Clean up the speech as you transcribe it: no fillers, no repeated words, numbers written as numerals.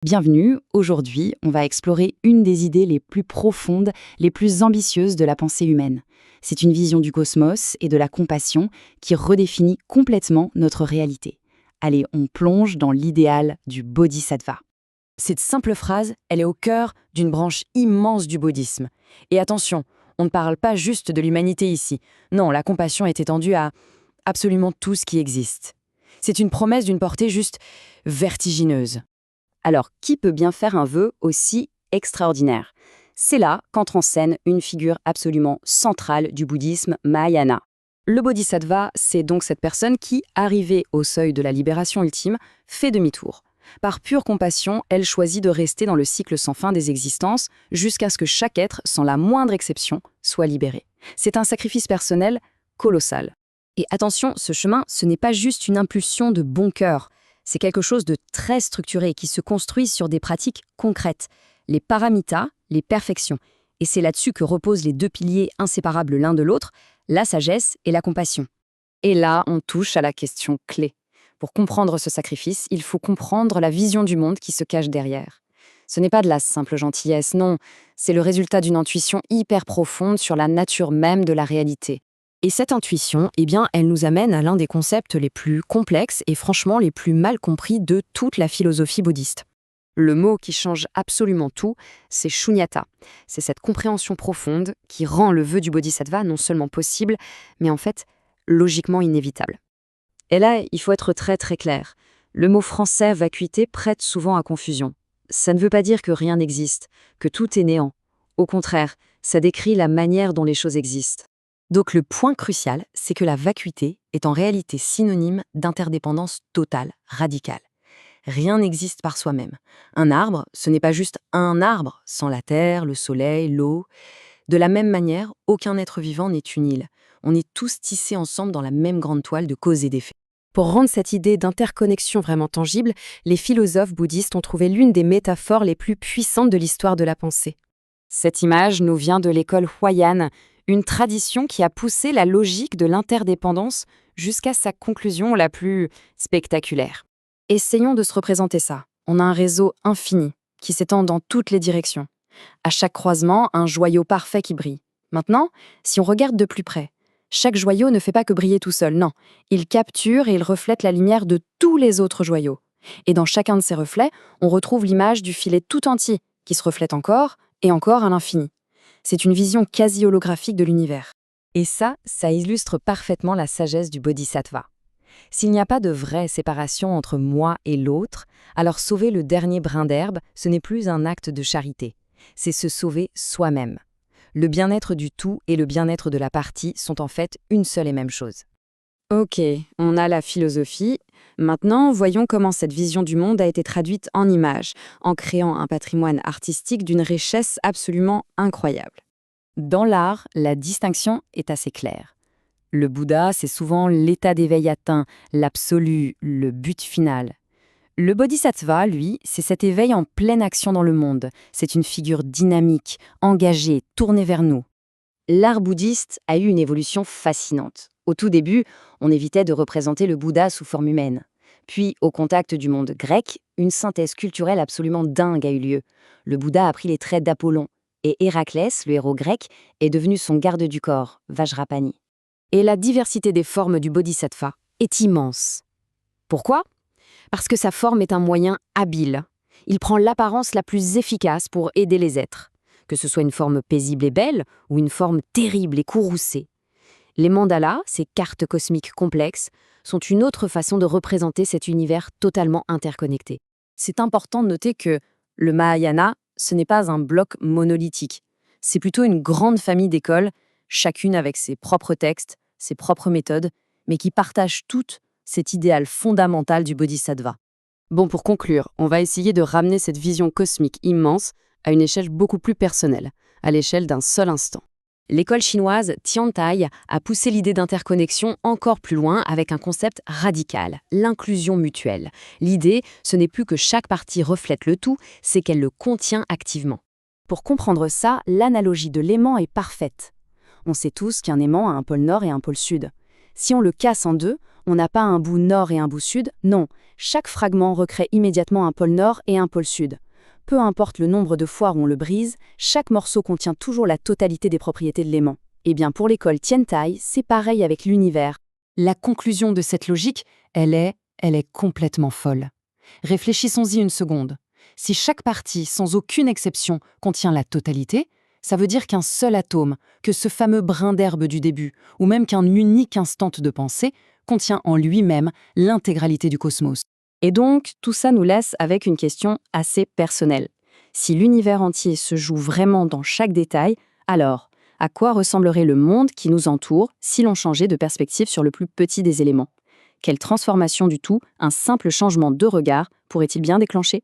Bienvenue, aujourd'hui, on va explorer une des idées les plus profondes, les plus ambitieuses de la pensée humaine. C'est une vision du cosmos et de la compassion qui redéfinit complètement notre réalité. Allez, on plonge dans l'idéal du bodhisattva. Cette simple phrase, elle est au cœur d'une branche immense du bouddhisme. Et attention, on ne parle pas juste de l'humanité ici. Non, la compassion est étendue à absolument tout ce qui existe. C'est une promesse d'une portée juste vertigineuse. Alors, qui peut bien faire un vœu aussi extraordinaire? C'est là qu'entre en scène une figure absolument centrale du bouddhisme Mahayana. Le bodhisattva, c'est donc cette personne qui, arrivée au seuil de la libération ultime, fait demi-tour. Par pure compassion, elle choisit de rester dans le cycle sans fin des existences jusqu'à ce que chaque être, sans la moindre exception, soit libéré. C'est un sacrifice personnel colossal. Et attention, ce chemin, ce n'est pas juste une impulsion de bon cœur. C'est quelque chose de très structuré qui se construit sur des pratiques concrètes. Les paramitas, les perfections. Et c'est là-dessus que reposent les deux piliers inséparables l'un de l'autre, la sagesse et la compassion. Et là, on touche à la question clé. Pour comprendre ce sacrifice, il faut comprendre la vision du monde qui se cache derrière. Ce n'est pas de la simple gentillesse, non. C'est le résultat d'une intuition hyper profonde sur la nature même de la réalité. Et cette intuition, eh bien, elle nous amène à l'un des concepts les plus complexes et franchement les plus mal compris de toute la philosophie bouddhiste. Le mot qui change absolument tout, c'est shunyata. C'est cette compréhension profonde qui rend le vœu du bodhisattva non seulement possible, mais en fait, logiquement inévitable. Et là, il faut être très très clair. Le mot français vacuité prête souvent à confusion. Ça ne veut pas dire que rien n'existe, que tout est néant. Au contraire, ça décrit la manière dont les choses existent. Donc le point crucial, c'est que la vacuité est en réalité synonyme d'interdépendance totale, radicale. Rien n'existe par soi-même. Un arbre, ce n'est pas juste un arbre, sans la terre, le soleil, l'eau. De la même manière, aucun être vivant n'est une île. On est tous tissés ensemble dans la même grande toile de cause et d'effet. Pour rendre cette idée d'interconnexion vraiment tangible, les philosophes bouddhistes ont trouvé l'une des métaphores les plus puissantes de l'histoire de la pensée. Cette image nous vient de l'école Huayan, une tradition qui a poussé la logique de l'interdépendance jusqu'à sa conclusion la plus spectaculaire. Essayons de se représenter ça. On a un réseau infini qui s'étend dans toutes les directions. À chaque croisement, un joyau parfait qui brille. Maintenant, si on regarde de plus près, chaque joyau ne fait pas que briller tout seul, non. Il capture et il reflète la lumière de tous les autres joyaux. Et dans chacun de ces reflets, on retrouve l'image du filet tout entier qui se reflète encore et encore à l'infini. C'est une vision quasi holographique de l'univers. Et ça illustre parfaitement la sagesse du bodhisattva. S'il n'y a pas de vraie séparation entre moi et l'autre, alors sauver le dernier brin d'herbe, ce n'est plus un acte de charité. C'est se sauver soi-même. Le bien-être du tout et le bien-être de la partie sont en fait une seule et même chose. Ok, on a la philosophie. Maintenant, voyons comment cette vision du monde a été traduite en images, en créant un patrimoine artistique d'une richesse absolument incroyable. Dans l'art, la distinction est assez claire. Le Bouddha, c'est souvent l'état d'éveil atteint, l'absolu, le but final. Le bodhisattva, lui, c'est cet éveil en pleine action dans le monde. C'est une figure dynamique, engagée, tournée vers nous. L'art bouddhiste a eu une évolution fascinante. Au tout début, on évitait de représenter le Bouddha sous forme humaine. Puis, au contact du monde grec, une synthèse culturelle absolument dingue a eu lieu. Le Bouddha a pris les traits d'Apollon, et Héraclès, le héros grec, est devenu son garde du corps, Vajrapani. Et la diversité des formes du bodhisattva est immense. Pourquoi ? Parce que sa forme est un moyen habile. Il prend l'apparence la plus efficace pour aider les êtres, que ce soit une forme paisible et belle ou une forme terrible et courroucée. Les mandalas, ces cartes cosmiques complexes, sont une autre façon de représenter cet univers totalement interconnecté. C'est important de noter que le Mahayana, ce n'est pas un bloc monolithique. C'est plutôt une grande famille d'écoles, chacune avec ses propres textes, ses propres méthodes, mais qui partagent toutes cet idéal fondamental du bodhisattva. Bon, pour conclure, on va essayer de ramener cette vision cosmique immense à une échelle beaucoup plus personnelle, à l'échelle d'un seul instant. L'école chinoise Tiantai a poussé l'idée d'interconnexion encore plus loin avec un concept radical, l'inclusion mutuelle. L'idée, ce n'est plus que chaque partie reflète le tout, c'est qu'elle le contient activement. Pour comprendre ça, l'analogie de l'aimant est parfaite. On sait tous qu'un aimant a un pôle nord et un pôle sud. Si on le casse en deux, on n'a pas un bout nord et un bout sud, non. Chaque fragment recrée immédiatement un pôle nord et un pôle sud. Peu importe le nombre de fois où on le brise, chaque morceau contient toujours la totalité des propriétés de l'aimant. Eh bien, pour l'école Tiantai, c'est pareil avec l'univers. La conclusion de cette logique, elle est complètement folle. Réfléchissons-y une seconde. Si chaque partie, sans aucune exception, contient la totalité, ça veut dire qu'un seul atome, que ce fameux brin d'herbe du début, ou même qu'un unique instant de pensée, contient en lui-même l'intégralité du cosmos. Et donc, tout ça nous laisse avec une question assez personnelle. Si l'univers entier se joue vraiment dans chaque détail, alors, à quoi ressemblerait le monde qui nous entoure si l'on changeait de perspective sur le plus petit des éléments? Quelle transformation du tout un simple changement de regard pourrait-il bien déclencher?